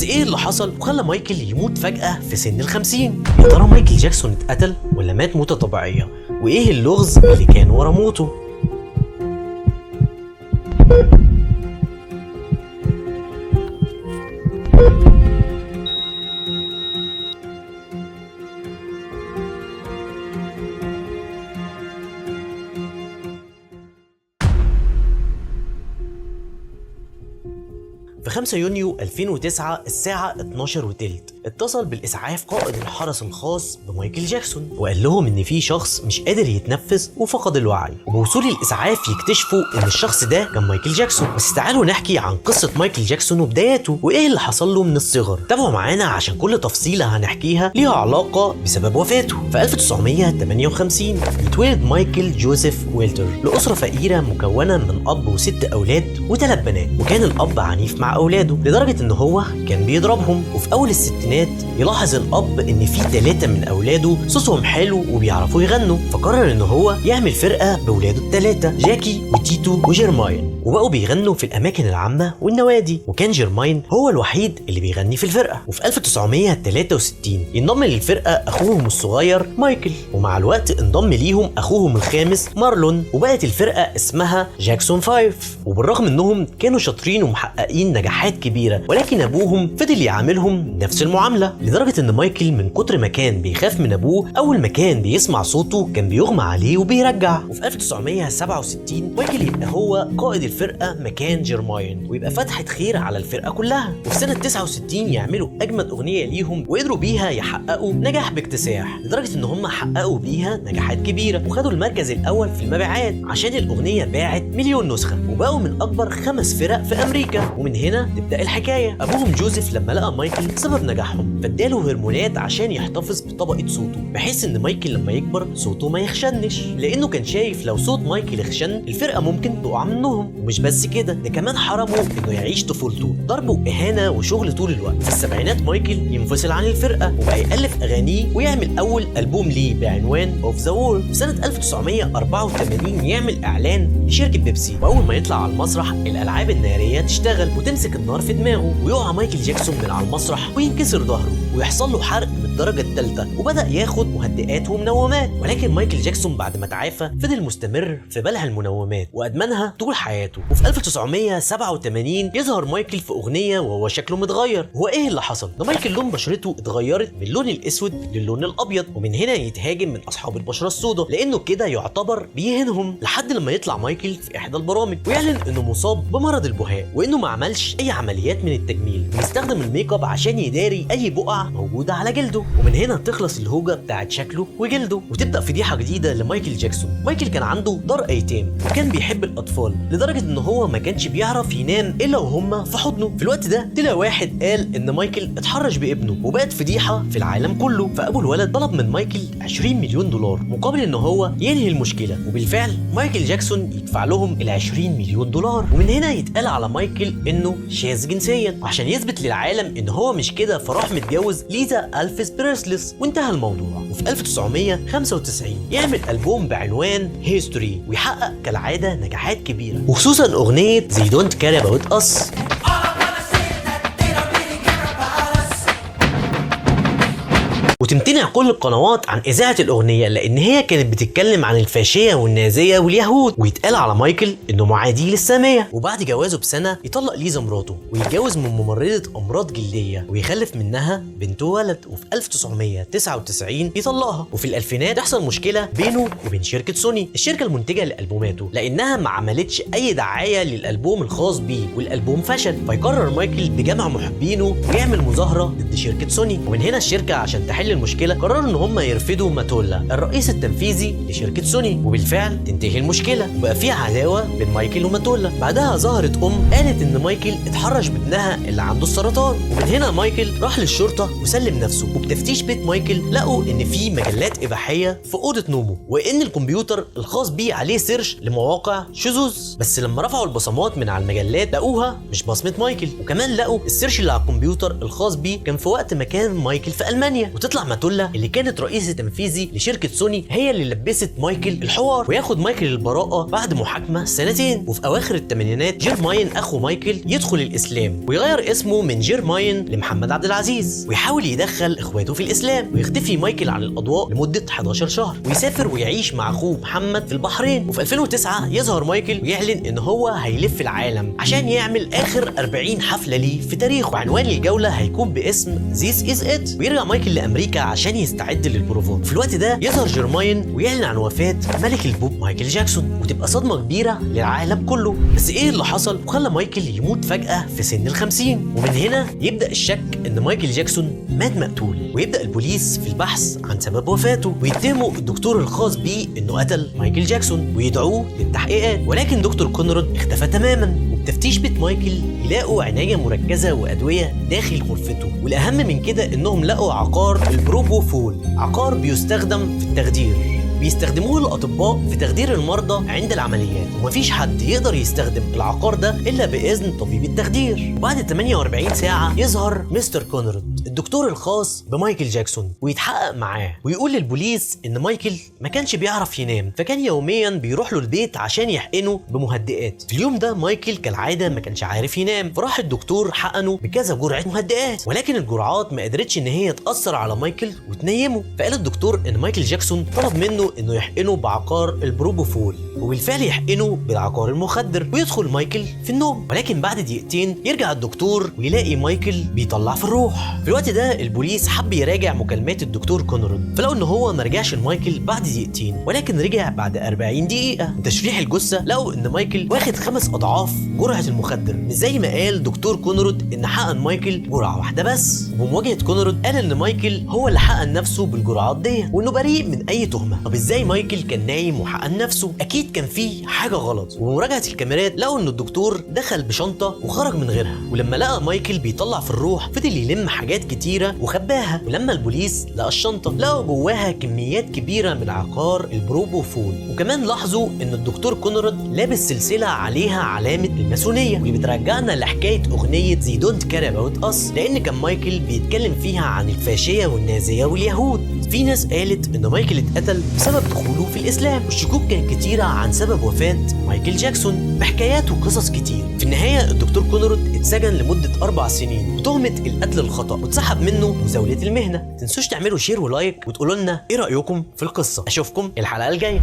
ايه اللي حصل وخلى مايكل يموت فجأة في سن ال50؟ يا ترى مايكل جاكسون اتقتل ولا مات موتة طبيعية؟ وايه اللغز اللي كان ورا موته؟ في 5 يونيو 2009 الساعة 12:03 اتصل بالإسعاف قائد الحرس الخاص بمايكل جاكسون وقال لهم إن في شخص مش قادر يتنفس وفقد الوعي، وبوصول الإسعاف يكتشفوا إن الشخص ده كان مايكل جاكسون. بس تعالوا نحكي عن قصة مايكل جاكسون وبداياته وإيه اللي حصل له من الصغر. تابعوا معانا عشان كل تفصيلة هنحكيها ليها علاقة بسبب وفاته. في 1958 اتولد مايكل جوزيف ويلتر لأسرة فقيرة مكونة من أب و6 أولاد و3 بنات، وكان الأب عنيف مع أولاده لدرجة إن هو كان بيضربهم. وفي أول الستينات يلاحظ الأب إن في 3 من أولاده صوتهم حلو وبيعرفوا يغنوا، فقرر إن هو يعمل فرقة بأولاده ال3 جاكي وتيتو وجيرماين، وبقوا بيغنوا في الأماكن العامة والنوادي، وكان جيرماين هو الوحيد اللي بيغني في الفرقة. وفي 1963 ينضم للفرقة أخوهم الصغير مايكل، ومع الوقت انضم ليهم أخوهم الخامس مارلون، وبقت الفرقة اسمها جاكسون 5. وبالرغم إنهم كانوا شاطرين ومحققين نجاحات كبيرة، ولكن أبوهم فضل يعاملهم نفس المعاملة، لدرجة إن مايكل من كتر ما كان بيخاف من أبوه أول ما كان بيسمع صوته كان بيغمى عليه وبيرجع. وفي 1967 مايكل يبقى هو قائد الفرقة مكان جيرماين، ويبقى فتحة خير على الفرقة كلها. وفي سنة 69 يعملوا أجمد أغنية ليهم وقدروا بيها يحققوا نجاح باكتساح، لدرجة إن هم حققوا بيها نجاحات كبيرة وخدوا المركز الأول في المبيعات عشان الأغنية باعت 1,000,000 نسخة، وبقوا من أكبر 5 فرق في أمريكا. ومن هنا تبدأ الحكاية. أبوهم جوزيف لما لقى مايكل سبب نجاحهم فاداله هرمونات عشان يحتفظ بطبقة صوته، بحيث إن مايكل لما يكبر صوته ما يخشنش، لأنه كان شايف لو صوت مايكل يخشن الفرقة ممكن تقع منهم. ومش بس كده، ده كمان حرمه إنه يعيش طفولته، ضرب وإهانة وشغل طول الوقت. في السبعينات مايكل ينفصل عن الفرقة وبقى يألف أغانيه ويعمل أول ألبوم ليه بعنوان اوف ذا وول. في سنة 1984 يعمل إعلان لشركة بيبسي، وأول ما يطلع على المسرح الألعاب النارية تشتغل وتمسك النار في دماغه، ويقع مايكل جاكسون من على المسرح وينكسر ظهره ويحصل له حرق من الدرجة الثالثة، وبدأ ياخد مهدئات ومنومات. ولكن مايكل جاكسون بعد ما تعافى فضل مستمر في بلع المنومات وأدمنها طول حياته. وفي 1987 يظهر مايكل في أغنية وهو شكله متغير. هو إيه اللي حصل؟ ده مايكل لون بشرته اتغيرت من اللون الأسود للون الأبيض، ومن هنا يتهاجم من أصحاب البشرة السوداء لأنه كده يعتبر بيهينهم، لحد لما يطلع مايكل في إحدى البرامج ويعلن إنه مصاب بمرض البهاء وإنه ما عملش أي عمليات من التجميل، ويستخدم الميك اب عشان يداري أي بقع موجودة على جلده. ومن هنا تخلص الهوجة بتاعت شكله وجلده، وتبدأ فضيحة جديدة لمايكل جاكسون. مايكل كان عنده دار أيتام وكان بيحب الأطفال لدرجة إن هو ما كانش بيعرف ينام إلا وهم في حضنه. في الوقت ده طلع واحد قال إن مايكل اتحرش بابنه، وبقت فضيحة في العالم كله. فأبو الولد طلب من مايكل 20 مليون دولار مقابل إن هو ينهي المشكلة، وبالفعل مايكل جاكسون يدفع لهم ال 20 مليون دولار. ومن هنا يتقال على مايكل إنه شاذ جنسيا، وعشان يثبت للعالم إن هو مش كده فراح متجوز ليزا ألفيس بريسلس وانتهى الموضوع. وفي 1995 يعمل ألبوم بعنوان هيستوري ويحقق كالعادة نجاحات كبيرة، وخصوصا أغنية They Don't Care About Us. وتمتنع كل القنوات عن إذاعة الأغنية لأن هي كانت بتتكلم عن الفاشية والنازية واليهود، ويتقال على مايكل إنه معادي للسامية. وبعد جوازه بسنة يطلق ليزا مراته ويتجوز من ممرضة أمراض جلدية ويخلف منها بنت وولد. وفي 1999 يطلقها. وفي الألفينات تحصل مشكلة بينه وبين شركة سوني الشركة المنتجة لألبوماته، لأنها ما عملتش أي دعاية للألبوم الخاص بيه والألبوم فشل. فيقرر مايكل بجمع محبينه ويعمل مظاهرة ضد شركة سوني. ومن هنا الشركة عشان تحل المشكلة قرروا ان هم يرفضوا ماتولا الرئيس التنفيذي لشركة سوني، وبالفعل تنتهي المشكلة وبقى في عداوة بين مايكل وماتولا. بعدها ظهرت قالت ان مايكل اتحرش بابنها اللي عنده السرطان، ومن هنا مايكل راح للشرطة وسلم نفسه. وبتفتيش بيت مايكل لقوا ان في مجلات اباحية في اوضة نومه، وان الكمبيوتر الخاص بيه عليه سيرش لمواقع شذوذ. بس لما رفعوا البصمات من على المجلات لقوها مش بصمة مايكل، وكمان لقوا السيرش اللي على الكمبيوتر الخاص بيه كان في وقت ما كان مايكل في ألمانيا. وتطلع ماتولا اللي كانت رئيس تنفيذي لشركه سوني هي اللي لبست مايكل الحوار، وياخد مايكل البراءه بعد محاكمه سنتين. وفي اواخر الثمانينات جيرماين اخو مايكل يدخل الاسلام ويغير اسمه من جيرماين لمحمد عبد العزيز، ويحاول يدخل اخواته في الاسلام. ويختفي مايكل عن الاضواء لمده 11 شهر، ويسافر ويعيش مع اخوه محمد في البحرين. وفي 2009 يظهر مايكل ويعلن ان هو هيلف العالم عشان يعمل اخر 40 حفله ليه في تاريخه، وعنوان الجوله هيكون باسم This is it. ويرجع مايكل لامريكا عشان يستعد للبروفات. في الوقت ده يظهر جيرماين ويعلن عن وفاه ملك البوب مايكل جاكسون، وتبقى صدمه كبيره للعالم كله. بس ايه اللي حصل وخلى مايكل يموت فجاه في سن ال50؟ ومن هنا يبدا الشك ان مايكل جاكسون مات مقتول، ويبدا البوليس في البحث عن سبب وفاته، ويتهموا الدكتور الخاص بيه انه قتل مايكل جاكسون ويدعوه للتحقيقات. ولكن دكتور كونراد اختفى تماما. وبتفتيش بيت مايكل يلاقوا عناية مركزة وأدوية داخل غرفته، والأهم من كده إنهم لقوا عقار البروبوفول، عقار بيستخدم في التخدير. بيستخدموه الأطباء في تخدير المرضى عند العمليات، ومفيش حد يقدر يستخدم العقار ده إلا بإذن طبيب التخدير. وبعد 48 ساعة يظهر مستر كونراد الدكتور الخاص بمايكل جاكسون ويتحقق معاه، ويقول للبوليس إن مايكل ما كانش بيعرف ينام، فكان يوميا بيروح له البيت عشان يحقنه بمهدئات. في اليوم ده مايكل كالعادة ما كانش عارف ينام، فراح الدكتور حقنه بكذا جرعة مهدئات، ولكن الجرعات ما قدرتش إن هي تأثر على مايكل وتنيمه. فقال الدكتور إن مايكل جاكسون طلب منه إنه يحقنه بعقار البروبوفول، وبالفعل يحقنه بالعقار المخدر، ويدخل مايكل في النوم. ولكن بعد دقيقتين يرجع الدكتور ويلاقي مايكل بيطلع في الروح. في الوقت ده البوليس حب يراجع مكالمات الدكتور كونراد، فلقوا ان هو ما رجعش لمايكل بعد دقيقتين، ولكن رجع بعد 40 دقيقة. تشريح الجثة لقوا ان مايكل واخد 5 أضعاف جرعة المخدر، مش زي ما قال دكتور كونراد ان حقن مايكل جرعة واحدة بس. وبمواجهة كونراد قال ان مايكل هو اللي حقن نفسه بالجرعات دي، وانه بريء من اي تهمة. طب ازاي مايكل كان نايم وحقن نفسه؟ اكيد كان فيه حاجة غلط. وبمراجعة الكاميرات لقوا ان الدكتور دخل بشنطة وخرج من غيرها، ولما لقى مايكل بيطلع في الروح فضل يلم حاجات كتيرة وخباها. ولما البوليس لقى الشنطة لقوا جواها كميات كبيرة من عقار البروبوفول. وكمان لاحظوا ان الدكتور كونراد لابس سلسلة عليها علامة الماسونية، واللي بترجعنا لحكاية اغنية زي دونت كير اباوت اس، لان كان مايكل بيتكلم فيها عن الفاشية والنازية واليهود. في ناس قالت ان مايكل اتقتل بسبب دخوله في الاسلام، والشكوك كانت كتيرة عن سبب وفاة مايكل جاكسون بحكايات وقصص كتير. في النهاية الدكتور كونراد اتسجن لمدة 4 سنين بتهمة القتل الخطأ، واتسحب منه مزاولة المهنة. تنسوش تعملوا شير ولايك وتقولوا لنا ايه رأيكم في القصة. اشوفكم الحلقة الجاية.